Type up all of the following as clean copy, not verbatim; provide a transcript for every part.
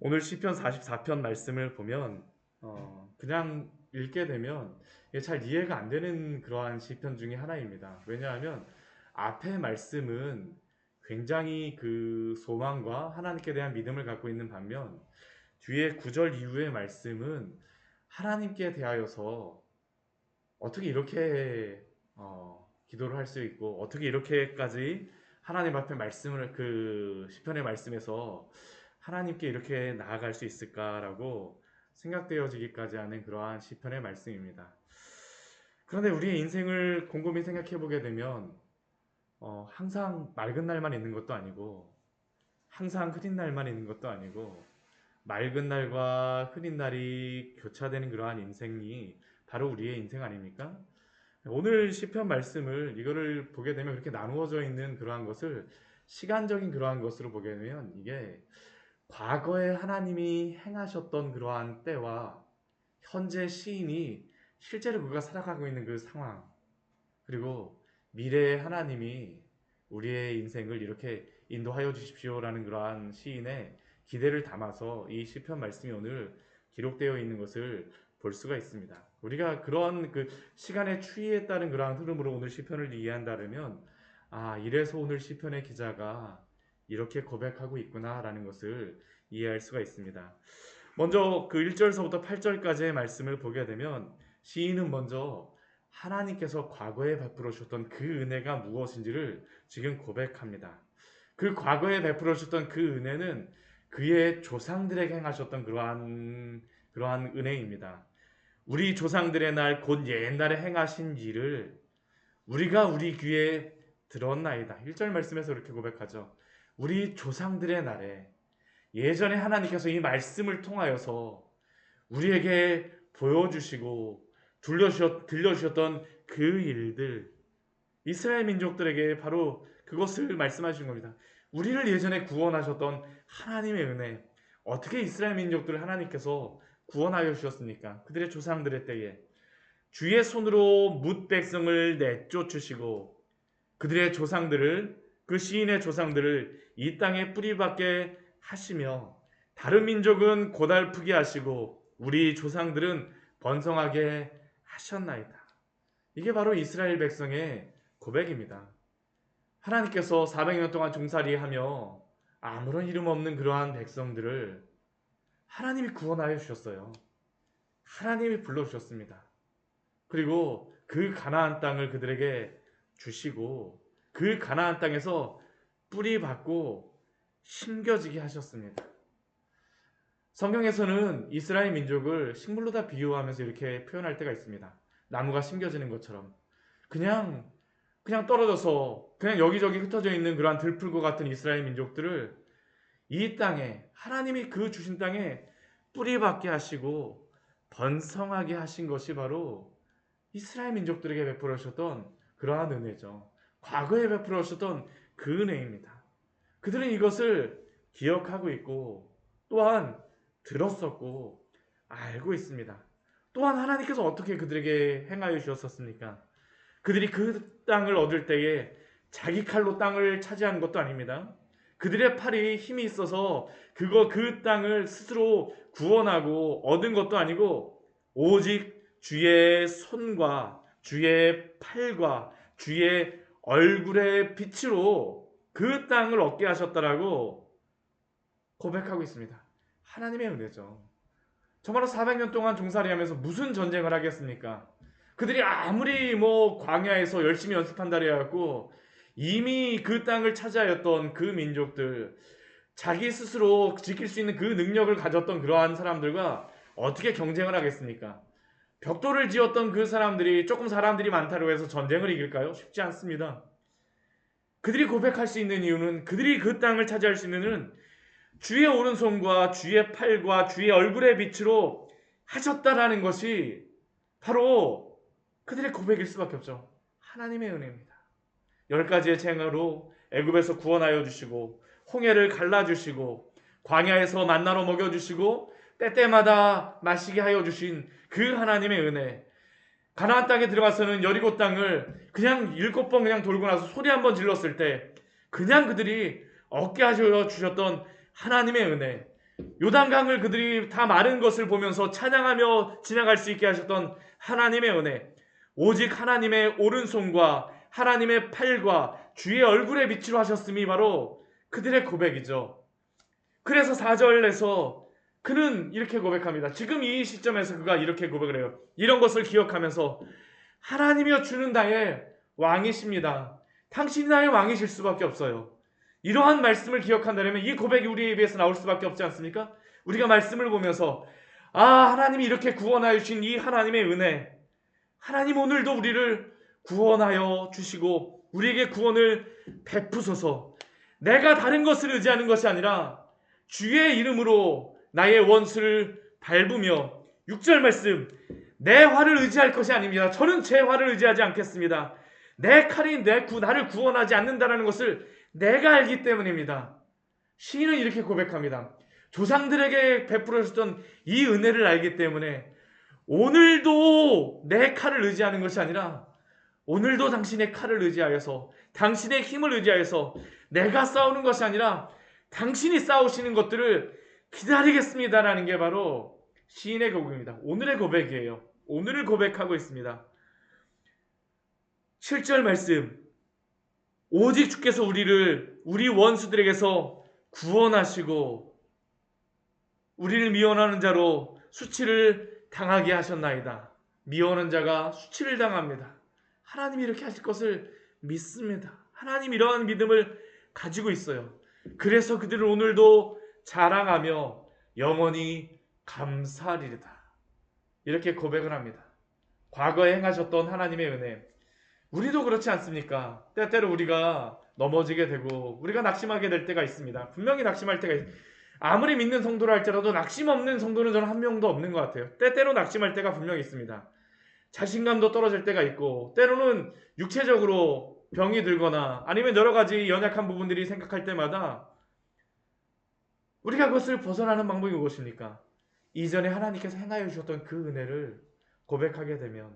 오늘 시편 44편 말씀을 보면 그냥 읽게 되면 이게 잘 이해가 안 되는 그러한 시편 중에 하나입니다. 왜냐하면 앞의 말씀은 굉장히 그 소망과 하나님께 대한 믿음을 갖고 있는 반면 뒤에 9절 이후의 말씀은 하나님께 대하여서 어떻게 이렇게 기도를 할 수 있고 어떻게 이렇게까지 하나님 앞에 말씀을 그 시편의 말씀에서 하나님께 이렇게 나아갈 수 있을까라고 생각되어지기까지 하는 그러한 시편의 말씀입니다. 그런데 우리의 인생을 곰곰이 생각해 보게 되면 항상 맑은 날만 있는 것도 아니고 항상 흐린 날만 있는 것도 아니고 맑은 날과 흐린 날이 교차되는 그러한 인생이 바로 우리의 인생 아닙니까? 오늘 시편 말씀을 이거를 보게 되면 그렇게 나누어져 있는 그러한 것을 시간적인 그러한 것으로 보게 되면 이게 과거에 하나님이 행하셨던 그러한 때와 현재 시인이 실제로 그가 살아가고 있는 그 상황, 그리고 미래의 하나님이 우리의 인생을 이렇게 인도하여 주십시오라는 그러한 시인의 기대를 담아서 이 시편 말씀이 오늘 기록되어 있는 것을 볼 수가 있습니다. 우리가 그런 그 시간의 추이에 따른 그러한 흐름으로 오늘 시편을 이해한다면 이래서 오늘 시편의 기자가 이렇게 고백하고 있구나라는 것을 이해할 수가 있습니다. 먼저 그 1절서부터 8절까지의 말씀을 보게 되면 시인은 먼저 하나님께서 과거에 베풀어 주셨던 그 은혜가 무엇인지를 지금 고백합니다. 그 과거에 베풀어 주셨던 그 은혜는 그의 조상들에게 행하셨던 그러한 은혜입니다. 우리 조상들의 날 곧 옛날에 행하신 일을 우리가 우리 귀에 들었나이다. 1절 말씀에서 이렇게 고백하죠. 우리 조상들의 날에 예전에 하나님께서 이 말씀을 통하여서 우리에게 보여주시고 들려주셨던 그 일들, 이스라엘 민족들에게 바로 그것을 말씀하신 겁니다. 우리를 예전에 구원하셨던 하나님의 은혜, 어떻게 이스라엘 민족들을 하나님께서 구원하여 주셨습니까? 그들의 조상들의 때에 주의 손으로 뭇 백성을 내쫓으시고 그들의 조상들을, 그 시인의 조상들을 이 땅에 뿌리박게 하시며 다른 민족은 고달프게 하시고 우리 조상들은 번성하게 하셨나이다. 이게 바로 이스라엘 백성의 고백입니다. 하나님께서 400년 동안 종살이하며 아무런 이름 없는 그러한 백성들을 하나님이 구원하여 주셨어요. 하나님이 불러주셨습니다. 그리고 그 가나안 땅을 그들에게 주시고 그 가나안 땅에서 뿌리 받고 심겨지게 하셨습니다. 성경에서는 이스라엘 민족을 식물로 다 비유하면서 이렇게 표현할 때가 있습니다. 나무가 심겨지는 것처럼 그냥 떨어져서 그냥 여기저기 흩어져 있는 그러한 들풀과 같은 이스라엘 민족들을 이 땅에 하나님이 그 주신 땅에 뿌리 받게 하시고 번성하게 하신 것이 바로 이스라엘 민족들에게 베풀어 주셨던 그러한 은혜죠. 과거에 베풀어 주셨던 그 은혜입니다. 그들은 이것을 기억하고 있고 또한 들었었고 알고 있습니다. 또한 하나님께서 어떻게 그들에게 행하여 주셨었습니까? 그들이 그 땅을 얻을 때에 자기 칼로 땅을 차지한 것도 아닙니다. 그들의 팔이 힘이 있어서 그 땅을 스스로 구원하고 얻은 것도 아니고 오직 주의 손과 주의 팔과 주의 얼굴의 빛으로 그 땅을 얻게 하셨다라고 고백하고 있습니다. 하나님의 은혜죠. 정말로 400년 동안 종살이하면서 무슨 전쟁을 하겠습니까? 그들이 아무리 광야에서 열심히 연습한다 해갖고 이미 그 땅을 차지하였던 그 민족들, 자기 스스로 지킬 수 있는 그 능력을 가졌던 그러한 사람들과 어떻게 경쟁을 하겠습니까? 벽돌을 지었던 그 사람들이 조금 사람들이 많다고 해서 전쟁을 이길까요? 쉽지 않습니다. 그들이 고백할 수 있는 이유는, 그들이 그 땅을 차지할 수 있는 이유는 주의 오른손과 주의 팔과 주의 얼굴의 빛으로 하셨다라는 것이 바로 그들의 고백일 수밖에 없죠. 하나님의 은혜입니다. 10가지의 쟁으로 애굽에서 구원하여 주시고 홍해를 갈라주시고 광야에서 만나로 먹여주시고 때때마다 마시게 하여 주신 그 하나님의 은혜, 가나안 땅에 들어가서는 여리고 땅을 그냥 7번 그냥 돌고 나서 소리 한번 질렀을 때 그냥 그들이 얻게 하셔 주셨던 하나님의 은혜, 요단강을 그들이 다 마른 것을 보면서 찬양하며 지나갈 수 있게 하셨던 하나님의 은혜, 오직 하나님의 오른손과 하나님의 팔과 주의 얼굴에 빛으로 하셨음이 바로 그들의 고백이죠. 그래서 4절에서 그는 이렇게 고백합니다. 지금 이 시점에서 그가 이렇게 고백을 해요. 이런 것을 기억하면서 하나님이여 주는 나의 왕이십니다. 당신이 나의 왕이실 수밖에 없어요. 이러한 말씀을 기억한다면 이 고백이 우리의 입에서 나올 수밖에 없지 않습니까? 우리가 말씀을 보면서 하나님이 이렇게 구원하여 주신 이 하나님의 은혜, 하나님 오늘도 우리를 구원하여 주시고 우리에게 구원을 베푸소서. 내가 다른 것을 의지하는 것이 아니라 주의 이름으로 나의 원수를 밟으며 6절 말씀, 내 활을 의지할 것이 아닙니다. 저는 제 활을 의지하지 않겠습니다. 내 칼이 나를 구원하지 않는다는 것을 내가 알기 때문입니다. 시인은 이렇게 고백합니다. 조상들에게 베풀어 주셨던 이 은혜를 알기 때문에 오늘도 내 칼을 의지하는 것이 아니라 오늘도 당신의 칼을 의지하여서 당신의 힘을 의지하여서 내가 싸우는 것이 아니라 당신이 싸우시는 것들을 기다리겠습니다라는 게 바로 시인의 고백입니다. 오늘의 고백이에요. 오늘을 고백하고 있습니다. 7절 말씀, 오직 주께서 우리를 우리 원수들에게서 구원하시고 우리를 미워하는 자로 수치를 당하게 하셨나이다. 미워하는 자가 수치를 당합니다. 하나님이 이렇게 하실 것을 믿습니다. 하나님 이러한 믿음을 가지고 있어요. 그래서 그들은 오늘도 자랑하며 영원히 감사하리이다. 이렇게 고백을 합니다. 과거에 행하셨던 하나님의 은혜, 우리도 그렇지 않습니까? 때때로 우리가 넘어지게 되고 우리가 낙심하게 될 때가 있습니다. 분명히 낙심할 때가 있습니다. 아무리 믿는 성도라 할지라도 낙심 없는 성도는 저는 한 명도 없는 것 같아요. 때때로 낙심할 때가 분명히 있습니다. 자신감도 떨어질 때가 있고 때로는 육체적으로 병이 들거나 아니면 여러 가지 연약한 부분들이 생각할 때마다 우리가 그것을 벗어나는 방법이 무엇입니까? 이전에 하나님께서 행하여 주셨던 그 은혜를 고백하게 되면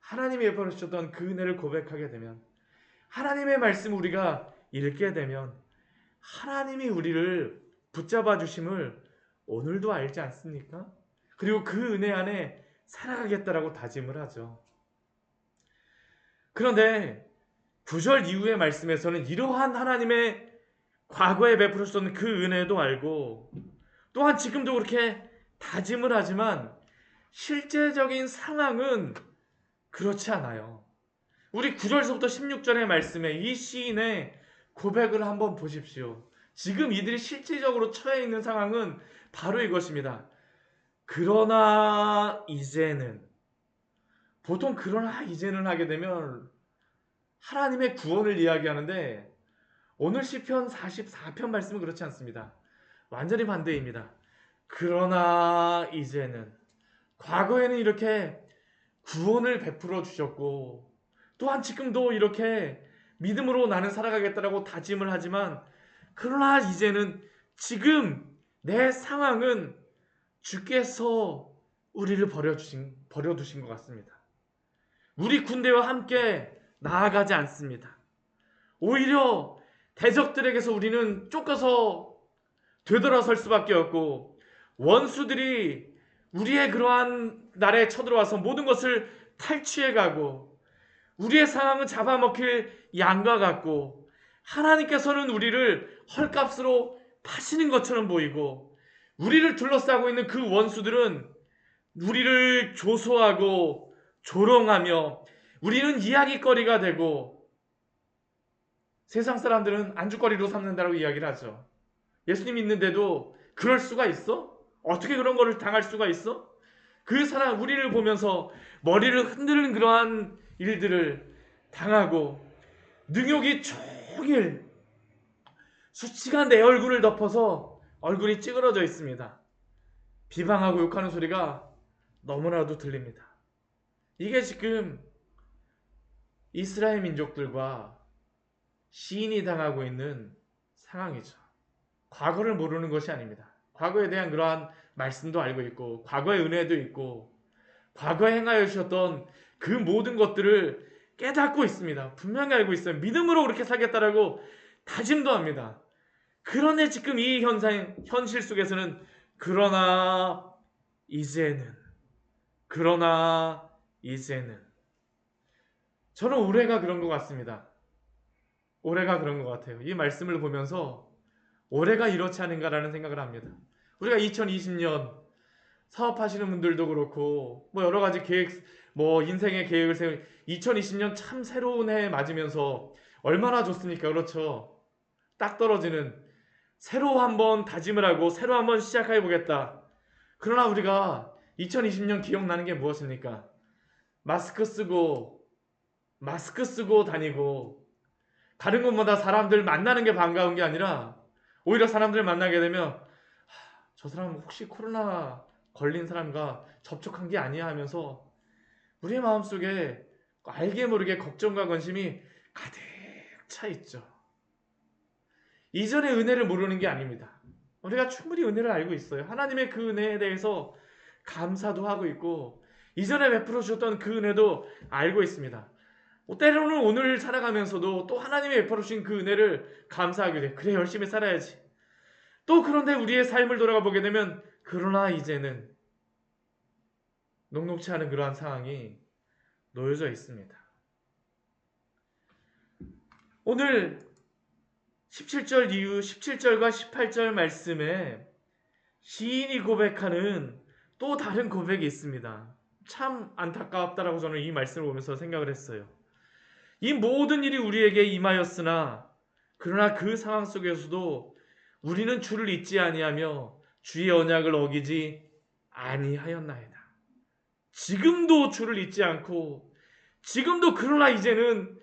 하나님이 베풀어 주셨던 그 은혜를 고백하게 되면 하나님의 말씀 우리가 읽게 되면 하나님이 우리를 붙잡아 주심을 오늘도 알지 않습니까? 그리고 그 은혜 안에 살아가겠다라고 다짐을 하죠. 그런데 9절 이후의 말씀에서는 이러한 하나님의 과거에 베풀어 주셨던 그 은혜도 알고 또한 지금도 그렇게 다짐을 하지만 실제적인 상황은 그렇지 않아요. 우리 9절서부터 16절의 말씀에 이 시인의 고백을 한번 보십시오. 지금 이들이 실질적으로 처해 있는 상황은 바로 이것입니다. 그러나 이제는, 보통 그러나 이제는 하게 되면 하나님의 구원을 이야기하는데 오늘 시편 44편 말씀은 그렇지 않습니다. 완전히 반대입니다. 그러나 이제는, 과거에는 이렇게 구원을 베풀어 주셨고 또한 지금도 이렇게 믿음으로 나는 살아가겠다라고 다짐을 하지만 그러나 이제는 지금 내 상황은 주께서 우리를 버려두신 것 같습니다. 우리 군대와 함께 나아가지 않습니다. 오히려 대적들에게서 우리는 쫓겨서 되돌아설 수밖에 없고 원수들이 우리의 그러한 날에 쳐들어와서 모든 것을 탈취해가고 우리의 상황은 잡아먹힐 양과 같고 하나님께서는 우리를 헐값으로 파시는 것처럼 보이고 우리를 둘러싸고 있는 그 원수들은 우리를 조소하고 조롱하며 우리는 이야기거리가 되고 세상 사람들은 안주거리로 삼는다고 이야기를 하죠. 예수님 믿는데도 그럴 수가 있어? 어떻게 그런 거를 당할 수가 있어? 그 사람 우리를 보면서 머리를 흔드는 그러한 일들을 당하고 능욕이 종일 수치가 내 얼굴을 덮어서 얼굴이 찌그러져 있습니다. 비방하고 욕하는 소리가 너무나도 들립니다. 이게 지금 이스라엘 민족들과 시인이 당하고 있는 상황이죠. 과거를 모르는 것이 아닙니다. 과거에 대한 그러한 말씀도 알고 있고 과거의 은혜도 있고 과거에 행하여 주셨던 그 모든 것들을 깨닫고 있습니다. 분명히 알고 있어요. 믿음으로 그렇게 살겠다라고 다짐도 합니다. 그런데 지금 이 현실 속에서는 그러나 이제는, 그러나 이제는. 저는 올해가 그런 것 같습니다. 올해가 그런 것 같아요. 이 말씀을 보면서 올해가 이렇지 않은가라는 생각을 합니다. 우리가 2020년 사업하시는 분들도 그렇고 뭐 여러 가지 계획, 뭐 인생의 계획을 세우 2020년 참 새로운 해 맞으면서 얼마나 좋습니까? 그렇죠. 딱 떨어지는 새로 한번 다짐을 하고 새로 한번 시작해 보겠다. 그러나 우리가 2020년 기억나는 게 무엇입니까? 마스크 쓰고 다니고 다른 것보다 사람들 만나는 게 반가운 게 아니라 오히려 사람들 만나게 되면 저 사람 혹시 코로나 걸린 사람과 접촉한 게 아니야 하면서 우리의 마음속에 알게 모르게 걱정과 관심이 가득 차 있죠. 이전의 은혜를 모르는 게 아닙니다. 우리가 충분히 은혜를 알고 있어요. 하나님의 그 은혜에 대해서 감사도 하고 있고 이전에 베풀어 주셨던 그 은혜도 알고 있습니다. 때로는 오늘 살아가면서도 또 하나님이 베풀어 주신 그 은혜를 감사하게 돼. 그래 열심히 살아야지. 또 그런데 우리의 삶을 돌아가 보게 되면 그러나 이제는 녹록치 않은 그러한 상황이 놓여져 있습니다. 오늘 17절 이후 17절과 18절 말씀에 시인이 고백하는 또 다른 고백이 있습니다. 참 안타깝다라고 저는 이 말씀을 보면서 생각을 했어요. 이 모든 일이 우리에게 임하였으나 그러나 그 상황 속에서도 우리는 주를 잊지 아니하며 주의 언약을 어기지 아니하였나이다. 지금도 주를 잊지 않고 지금도 그러나 이제는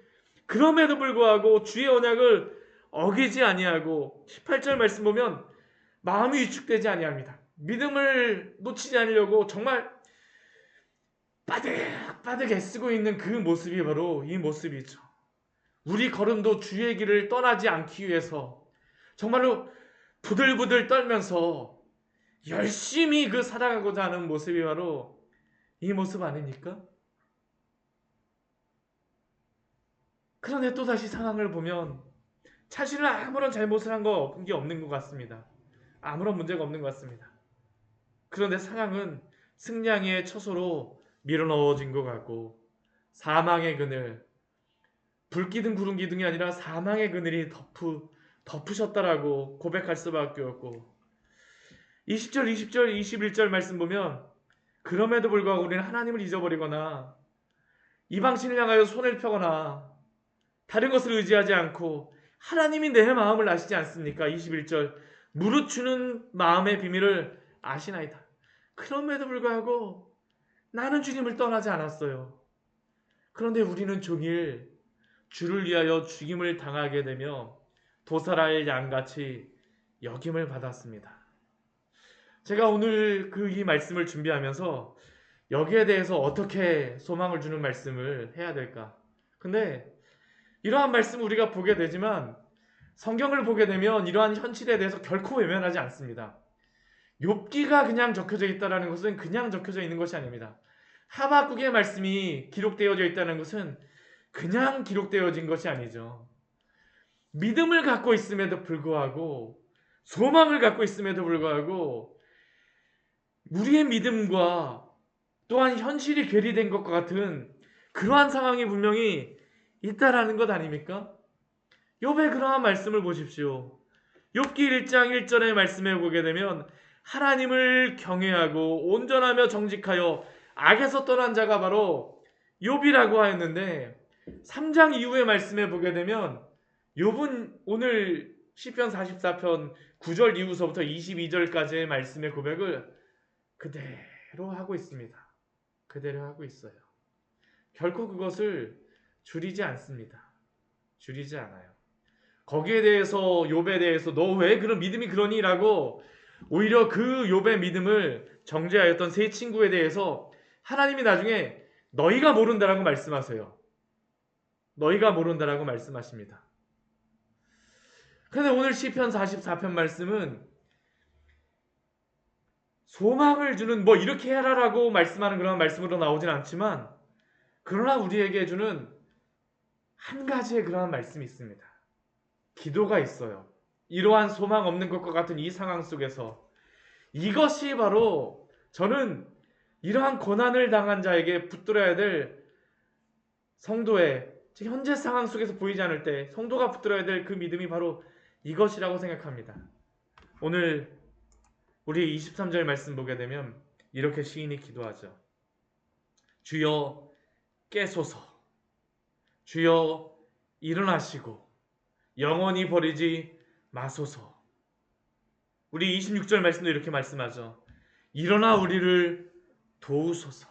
그럼에도 불구하고 주의 언약을 어기지 아니하고 18절 말씀 보면 마음이 위축되지 아니합니다. 믿음을 놓치지 않으려고 정말 빠득빠득 애쓰고 있는 그 모습이 바로 이 모습이죠. 우리 걸음도 주의 길을 떠나지 않기 위해서 정말로 부들부들 떨면서 열심히 그 살아가고자 하는 모습이 바로 이 모습 아닙니까? 그런데 또다시 상황을 보면 자신은 아무런 잘못을 한 게 없는 것 같습니다. 아무런 문제가 없는 것 같습니다. 그런데 상황은 승량의 처소로 밀어넣어진 것 같고 사망의 그늘, 불기둥 구름기둥이 아니라 사망의 그늘이 덮으셨다라고 고백할 수밖에 없고 20절, 20절, 21절 말씀 보면 그럼에도 불구하고 우리는 하나님을 잊어버리거나 이방신을 향하여 손을 펴거나 다른 것을 의지하지 않고 하나님이 내 마음을 아시지 않습니까? 21절 무릇 주는 마음의 비밀을 아시나이다. 그럼에도 불구하고 나는 주님을 떠나지 않았어요. 그런데 우리는 종일 주를 위하여 죽임을 당하게 되며 도살할 양같이 여김을 받았습니다. 제가 오늘 이 말씀을 준비하면서 여기에 대해서 어떻게 소망을 주는 말씀을 해야 될까? 근데 이러한 말씀 우리가 보게 되지만 성경을 보게 되면 이러한 현실에 대해서 결코 외면하지 않습니다. 욥기가 그냥 적혀져 있다는 것은 그냥 적혀져 있는 것이 아닙니다. 하박국의 말씀이 기록되어져 있다는 것은 그냥 기록되어진 것이 아니죠. 믿음을 갖고 있음에도 불구하고 소망을 갖고 있음에도 불구하고 우리의 믿음과 또한 현실이 괴리된 것과 같은 그러한 상황이 분명히 있다라는 것 아닙니까? 욥의 그러한 말씀을 보십시오. 욥기 1장 1절의 말씀에 보게 되면 하나님을 경외하고 온전하며 정직하여 악에서 떠난 자가 바로 욥이라고 하였는데 3장 이후의 말씀에 보게 되면 욥은 오늘 시편 44편 9절 이후서부터 22절까지의 말씀의 고백을 그대로 하고 있습니다. 그대로 하고 있어요. 결코 그것을 줄이지 않습니다. 줄이지 않아요. 거기에 대해서 욥에 대해서 너 왜 그런 믿음이 그러니? 라고 오히려 그 욥의 믿음을 정죄하였던 세 친구에 대해서 하나님이 나중에 너희가 모른다라고 말씀하세요. 너희가 모른다라고 말씀하십니다. 그런데 오늘 시편 44편 말씀은 소망을 주는 뭐 이렇게 해라라고 말씀하는 그런 말씀으로 나오진 않지만 그러나 우리에게 주는 한 가지의 그러한 말씀이 있습니다. 기도가 있어요. 이러한 소망 없는 것과 같은 이 상황 속에서 이것이 바로 저는 이러한 고난을 당한 자에게 붙들어야 될 성도의 현재 상황 속에서 보이지 않을 때 성도가 붙들어야 될 그 믿음이 바로 이것이라고 생각합니다. 오늘 우리 23절 말씀 보게 되면 이렇게 시인이 기도하죠. 주여 깨소서, 주여 일어나시고 영원히 버리지 마소서. 우리 26절 말씀도 이렇게 말씀하죠. 일어나 우리를 도우소서.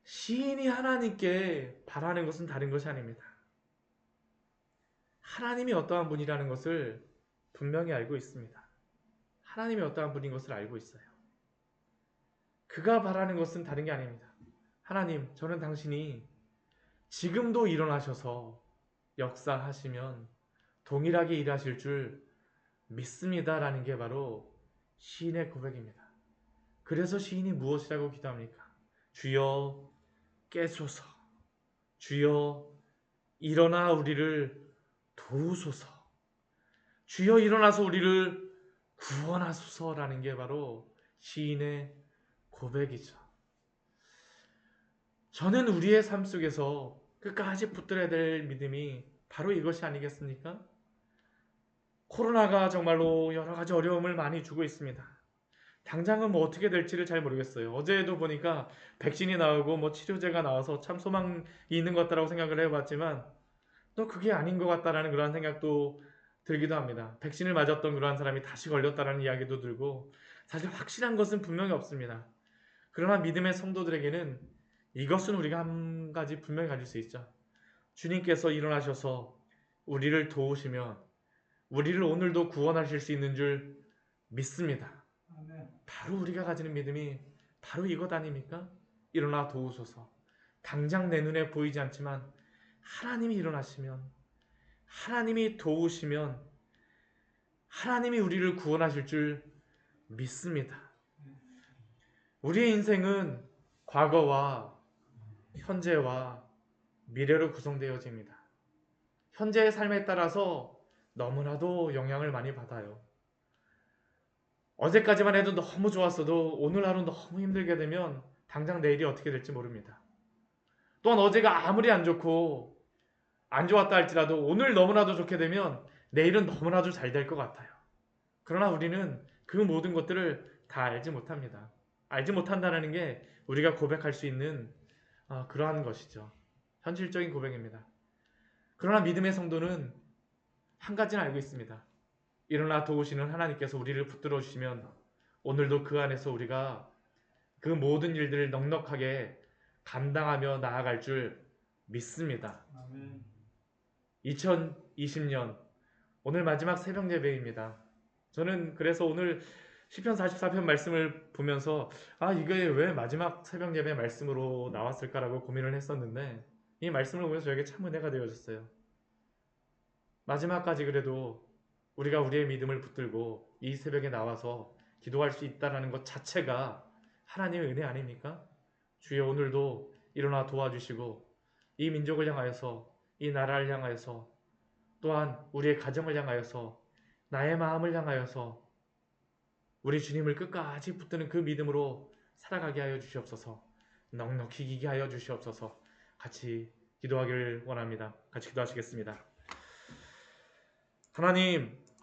시인이 하나님께 바라는 것은 다른 것이 아닙니다. 하나님이 어떠한 분이라는 것을 분명히 알고 있습니다. 하나님이 어떠한 분인 것을 알고 있어요. 그가 바라는 것은 다른 게 아닙니다. 하나님, 저는 당신이 지금도 일어나셔서 역사하시면 동일하게 일하실 줄 믿습니다라는 게 바로 시인의 고백입니다. 그래서 시인이 무엇이라고 기도합니까? 주여 깨소서, 주여 일어나 우리를 도우소서, 주여 일어나서 우리를 구원하소서라는 게 바로 시인의 고백이죠. 저는 우리의 삶 속에서 끝까지 붙들어야 될 믿음이 바로 이것이 아니겠습니까? 코로나가 정말로 여러 가지 어려움을 많이 주고 있습니다. 당장은 뭐 어떻게 될지를 잘 모르겠어요. 어제도 보니까 백신이 나오고 뭐 치료제가 나와서 참 소망이 있는 것 같다라고 생각을 해봤지만 또 그게 아닌 것 같다라는 그런 생각도 들기도 합니다. 백신을 맞았던 그러한 사람이 다시 걸렸다라는 이야기도 들고 사실 확실한 것은 분명히 없습니다. 그러나 믿음의 성도들에게는 이것은 우리가 한 가지 분명히 가질 수 있죠. 주님께서 일어나셔서 우리를 도우시면 우리를 오늘도 구원하실 수 있는 줄 믿습니다. 바로 우리가 가지는 믿음이 바로 이것 아닙니까? 일어나 도우소서. 당장 내 눈에 보이지 않지만 하나님이 일어나시면, 하나님이 도우시면 하나님이 우리를 구원하실 줄 믿습니다. 우리의 인생은 과거와 현재와 미래로 구성되어집니다. 현재의 삶에 따라서 너무나도 영향을 많이 받아요. 어제까지만 해도 너무 좋았어도 오늘 하루 너무 힘들게 되면 당장 내일이 어떻게 될지 모릅니다. 또한 어제가 아무리 안 좋고 안 좋았다 할지라도 오늘 너무나도 좋게 되면 내일은 너무나도 잘 될 것 같아요. 그러나 우리는 그 모든 것들을 다 알지 못합니다. 알지 못한다는 게 우리가 고백할 수 있는 그러한 것이죠. 현실적인 고백입니다. 그러나 믿음의 성도는 한 가지는 알고 있습니다. 일어나 도우시는 하나님께서 우리를 붙들어 주시면 오늘도 그 안에서 우리가 그 모든 일들을 넉넉하게 감당하며 나아갈 줄 믿습니다. 아멘. 2020년 오늘 마지막 새벽 예배입니다. 저는 그래서 오늘 시편 44편 말씀을 보면서 이게 왜 마지막 새벽 예배 말씀으로 나왔을까라고 고민을 했었는데 이 말씀을 보면서 저에게 참 은혜가 되어졌어요. 마지막까지 그래도 우리가 우리의 믿음을 붙들고 이 새벽에 나와서 기도할 수 있다는 것 자체가 하나님의 은혜 아닙니까? 주여 오늘도 일어나 도와주시고 이 민족을 향하여서 이 나라를 향하여서 또한 우리의 가정을 향하여서 나의 마음을 향하여서 우리 주님을 끝까지 붙드는 그 믿음으로 살아가게 하여 주시옵소서. 넉넉히 이기게 하여 주시옵소서. 같이 기도하기를 원합니다. 같이 기도하시겠습니다. 하나님,